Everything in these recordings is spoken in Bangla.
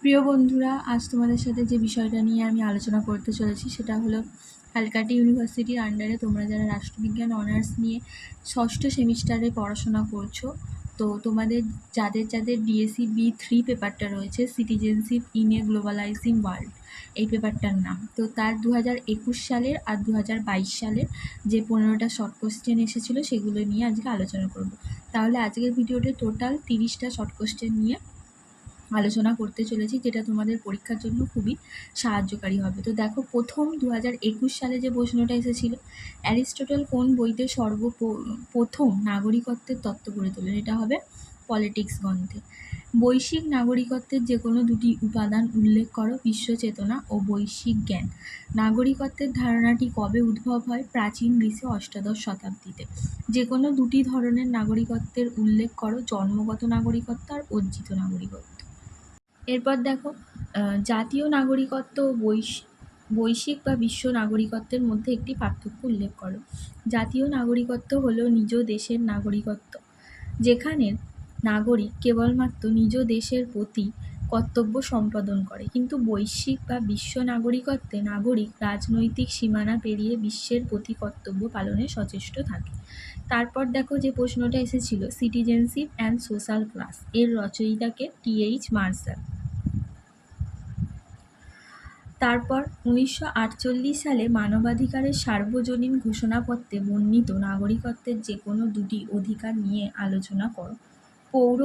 প্রিয় বন্ধুরা, আজ তোমাদের সাথে যে বিষয়টা নিয়ে আমি আলোচনা করতে চলেছি সেটা হলো ক্যালকাটা ইউনিভার্সিটির আন্ডারে তোমরা যারা রাষ্ট্রবিজ্ঞান অনার্স নিয়ে ষষ্ঠ সেমিস্টারে পড়াশোনা করছো, তো তোমাদের যাদের যাদের ডিএসসি বি3 পেপারটা রয়েছে, citizenship in a globalizing world, এই পেপারটার নাম। তো তার 2021 সালের আর 2022 সালের যে 15টা শর্ট কোশ্চেন এসেছিলো সেগুলো নিয়ে আজকে আলোচনা করব। তাহলে আজকের ভিডিওতে টোটাল 30টা শর্ট কোশ্চেন নিয়ে আলোচনা করতে চলেছি, যেটা তোমাদের পরীক্ষার জন্য খুবই সাহায্যকারী হবে। তো দেখো, প্রথম 2021 সালে যে প্রশ্নটা এসেছিল, অ্যারিস্টটল কোন বইতে প্রথম নাগরিকত্বের তত্ত্ব গড়ে তোলেন? এটা হবে পলিটিক্স গ্রন্থে। বৈশ্বিক নাগরিকত্বের যে কোনো দুটি উপাদান উল্লেখ করো। বিশ্ব চেতনা ও বৈশ্বিক জ্ঞান। নাগরিকত্বের ধারণাটি কবে উদ্ভব হয়? প্রাচীন গ্রিসে অষ্টাদশ শতাব্দীতে। যে কোনো দুটি ধরনের নাগরিকত্বের উল্লেখ করো। জন্মগত নাগরিকত্ব আর অর্জিত নাগরিকত্ব। এরপর দেখো, জাতীয় নাগরিকত্ব ও বৈশ্বিক বা বিশ্ব নাগরিকত্বের মধ্যে একটি পার্থক্য উল্লেখ করো। জাতীয় নাগরিকত্ব হলো নিজ দেশের নাগরিকত্ব, যেখানে নাগরিক কেবলমাত্র নিজ দেশের প্রতি কর্তব্য সম্পাদন করে, কিন্তু বৈশ্বিক বা বিশ্ব নাগরিকত্বে নাগরিক রাজনৈতিক সীমানা পেরিয়ে বিশ্বের প্রতি কর্তব্য পালনে সচেষ্ট থাকে। তারপর দেখো, যে প্রশ্নটা এসেছিল সিটিজেনশিপ অ্যান্ড সোশ্যাল ক্লাস, এর রচয়িতাকে টি.এইচ. মার্শাল। তারপর 1948 সালে মানবাধিকারের সার্বজনীন ঘোষণাপত্রে বর্ণিত নাগরিকত্বের যে কোনো দুটি অধিকার নিয়ে আলোচনা করো। পৌর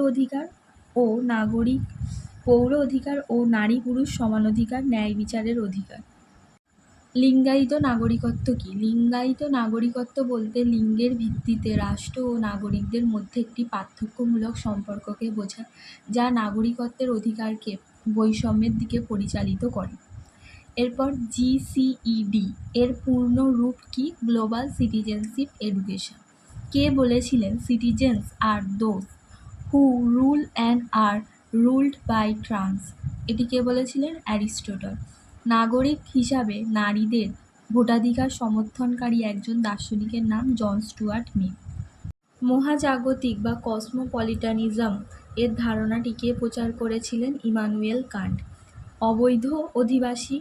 অধিকার ও নারী পুরুষ সমান অধিকার, ন্যায় বিচারের অধিকার। লিঙ্গায়িত নাগরিকত্ব কি? লিঙ্গায়িত নাগরিকত্ব বলতে লিঙ্গের ভিত্তিতে রাষ্ট্র ও নাগরিকদের মধ্যে একটি পার্থক্যমূলক সম্পর্ককে বোঝায়, যা নাগরিকত্বের অধিকারকে বৈষম্যের দিকে পরিচালিত করে। এরপর জিসিইডি এর পূর্ণ রূপ কি? Global citizenship education. কে বলেছিলেন citizens are those who rule and are ruled by turns? এটি কে বলেছিলেন? অ্যারিস্টটল। নাগরিক হিসাবে নারীদের ভোটাধিকার সমর্থনকারী একজন দার্শনিকের নাম জন স্টুয়ার্ট মিল। মহাজাগতিক বা কসমোপলিটানিজম এর ধারণাটি কে প্রচার করেছিলেন? Immanuel Kant. অবৈধ অধিবাসী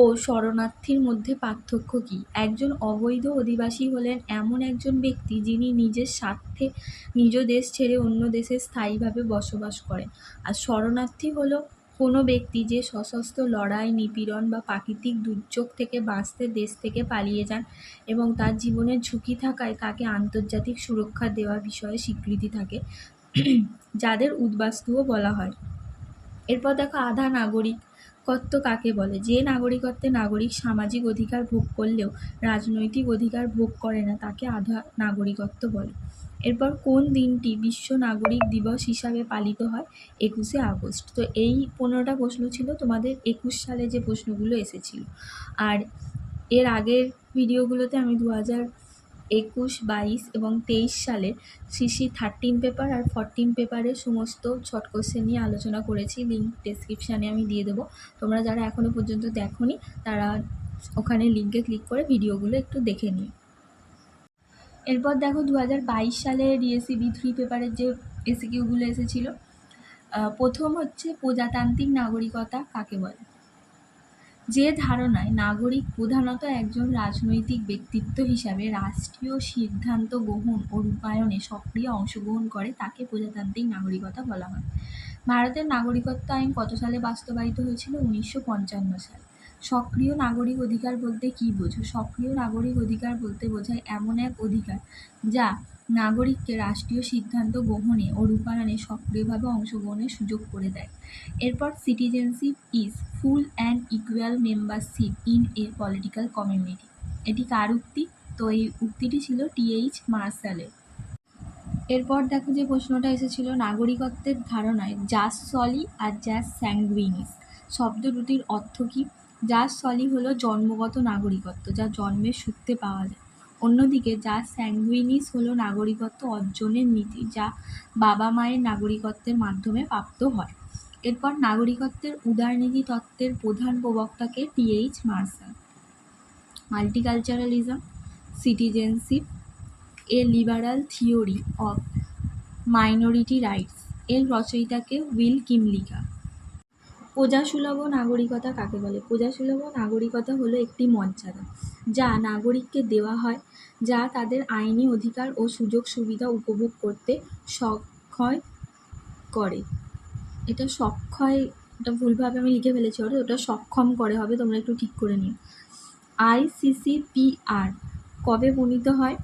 ও শরণার্থীর মধ্যে পার্থক্য কি? একজন অবৈধ অধিবাসী হলেন এমন একজন ব্যক্তি যিনি নিজের স্বার্থে নিজ দেশ ছেড়ে অন্য দেশে স্থায়ীভাবে বসবাস করেন। আর শরণার্থী হলো কোনো ব্যক্তি যে সশস্ত্র লড়াই, নিপীড়ন বা প্রাকৃতিক দুর্যোগ থেকে বাঁচতে দেশ থেকে পালিয়ে যান এবং তার জীবনের ঝুঁকি থাকায় তাকে আন্তর্জাতিক সুরক্ষা দেওয়ার বিষয়ে স্বীকৃতি থাকে, যাদের উদ্বাস্তুও বলা হয়। এরপর দেখো, আধা নাগরিকত্ব কাকে বলে? যে নাগরিকত্বে নাগরিক সামাজিক অধিকার ভোগ করলেও রাজনৈতিক অধিকার ভোগ করে না, তাকে আধা নাগরিকত্ব বলে। এরপর কোন দিনটি বিশ্ব নাগরিক দিবস হিসাবে পালিত হয়? 21শে আগস্ট। তো এই 15টা প্রশ্ন ছিল তোমাদের 21 সালে যে প্রশ্নগুলো এসেছিল। আর এর আগের ভিডিওগুলোতে আমি 2021, 22 এবং 23 সালে সিসি 13 পেপার আর 14 পেপারের সমস্ত শর্ট কোশ্চেন নিয়ে আলোচনা করেছি। লিঙ্ক ডেসক্রিপশানে আমি দিয়ে দেবো। তোমরা যারা এখনও পর্যন্ত দেখোনি তারা ওখানে লিঙ্কে ক্লিক করে ভিডিওগুলো একটু দেখে নিও। এরপর দেখো, 2022 সালে ডিএসসি বি3 পেপারের যে এসিকিউগুলো এসেছিলো, প্রথম হচ্ছে প্রজাতান্ত্রিক নাগরিকতা কাকে বলে? যে ধারণায় নাগরিক প্রধানত একজন রাজনৈতিক ব্যক্তিত্ব হিসাবে রাষ্ট্রীয় সিদ্ধান্ত গ্রহণ ও রূপায়ণে সক্রিয় অংশগ্রহণ করে, তাকে প্রজাতান্ত্রিক নাগরিকতা বলা হয়। ভারতের নাগরিকত্ব আইন কত সালে বাস্তবায়িত হয়েছিল? 1955 সালে। সক্রিয় নাগরিক অধিকার বলতে কী বোঝো? সক্রিয় নাগরিক অধিকার বলতে বোঝায় এমন এক অধিকার যা নাগরিককে রাষ্ট্রীয় সিদ্ধান্ত গ্রহণে ও রূপায়ণে সক্রিয়ভাবে অংশগ্রহণের সুযোগ করে দেয়। এরপর citizenship is full and equal membership in a political community. এটি কার উক্তি? তো এই উক্তিটি ছিল টি.এইচ. মার্শালের। এরপর দেখো, যে প্রশ্নটা এসেছিল নাগরিকত্বের ধারণায় জাস সলি আর জাস স্যাঙ্গুইনিস শব্দ দুটির অর্থ কী? জাস সলি হলো জন্মগত নাগরিকত্ব, যা জন্মের সূত্রে পাওয়া যায়। অন্যদিকে জাস স্যাঙ্গুইনিস হলো নাগরিকত্ব অর্জনের নীতি, যা বাবা মায়ের নাগরিকত্বের মাধ্যমে প্রাপ্ত হয়। এরপর নাগরিকত্বের উদারনীতি তত্ত্বের প্রধান প্রবক্তাকে? T H. Marshall. Multiculturalism, citizenship, a liberal theory of minority rights, এর রচয়িতাকে? উইল কিমলিকা। প্রজাসুলভ নাগরিকতা কাকে বলে? প্রজাসুলভ নাগরিকতা হলো একটি মর্যাদা যা নাগরিককে দেওয়া হয়, যা তাদের আইনি অধিকার ও সুযোগ সুবিধা উপভোগ করতে সক্ষম করে। এটা ভুলভাবে আমি লিখে ফেলেছি, ওটা সক্ষম করে হবে, তোমরা একটু ঠিক করে নিও। ICCPR কবে প্রণীত হয়?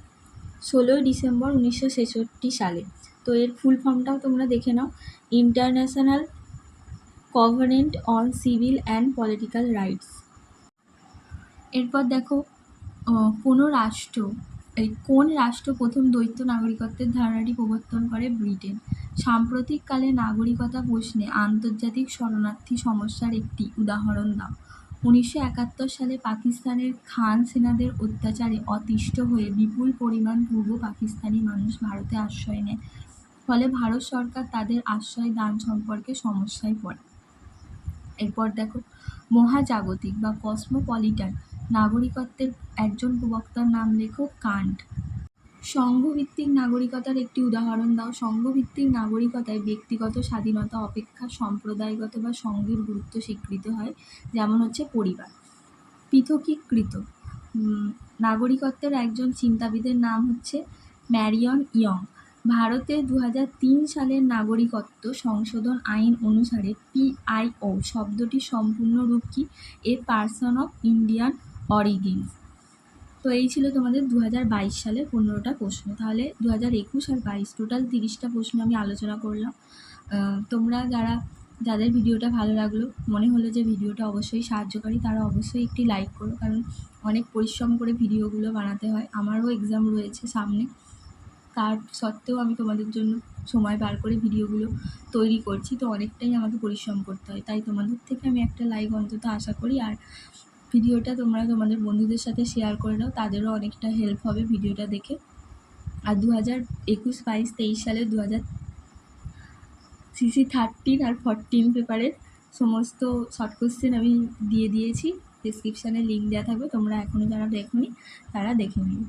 16ই ডিসেম্বর 1966 সালে। তো এর ফুল ফর্মটাও তোমরা দেখে নাও, international covenant on civil and political rights. এরপর দেখো, কোন রাষ্ট্র প্রথম দ্বৈত নাগরিকত্বের ধারণাটি প্রবর্তন করে? ব্রিটেন। সাম্প্রতিককালে নাগরিকতা প্রশ্নে আন্তর্জাতিক শরণার্থী সমস্যার একটি উদাহরণ দাও। 1971 সালে পাকিস্তানের খান সেনাদের অত্যাচারে অতিষ্ঠ হয়ে বিপুল পরিমাণ পূর্ব পাকিস্তানি মানুষ ভারতে আশ্রয় নেয়, ফলে ভারত সরকার তাদের আশ্রয় দান সম্পর্কে সমস্যায় পড়ে। এরপর দেখো, মহাজাগতিক বা কসমোপলিটান নাগরিকত্বের একজন প্রবক্তার নাম লেখো। কান্ট। সংঘভিত্তিক নাগরিকতার একটি উদাহরণ দাও। সংঘভিত্তিক নাগরিকতায় ব্যক্তিগত স্বাধীনতা অপেক্ষা সম্প্রদায়গত বা সংঘের গুরুত্ব স্বীকৃত হয়, যেমন হচ্ছে পরিবার। পৃথকীকৃত নাগরিকত্বের একজন চিন্তাবিদের নাম হচ্ছে ম্যারিয়ন ইয়ং। ভারতে 2003 সালের নাগরিকত্ব সংশোধন আইন অনুসারে PIO শব্দটির সম্পূর্ণ রূপ কি? A person of Indian origins. তো এই ছিল তোমাদের 2022 সালের 15টা প্রশ্ন। তাহলে 2021 আর 22 টোটাল 30টা প্রশ্ন আমি আলোচনা করলাম। তোমরা যাদের ভিডিওটা ভালো লাগলো, মনে হলো যে ভিডিওটা অবশ্যই সাহায্যকারী, তারা অবশ্যই একটি লাইক করো, কারণ অনেক পরিশ্রম করে ভিডিওগুলো বানাতে হয়। আমারও এক্সাম রয়েছে সামনে, তার সত্ত্বেও আমি তোমাদের জন্য সময় বার করে ভিডিওগুলো তৈরি করছি, তো অনেকটাই আমাকে পরিশ্রম করতে হয়। তাই তোমাদের থেকে আমি একটা লাইক অন্তত আশা করি। আর ভিডিওটা তোমরা তোমাদের বন্ধুদের সাথে শেয়ার করে দাও, তাদেরও অনেকটা হেল্প হবে ভিডিওটা দেখে। আর 2021, 22, 23 সালের CC 13 আর 14 পেপারের সমস্ত শর্ট কোশ্চেন আমি দিয়ে দিয়েছি, ডিসক্রিপশানে লিঙ্ক দেওয়া থাকবে, তোমরা এখনও যারা দেখোনি তারা দেখে নিও।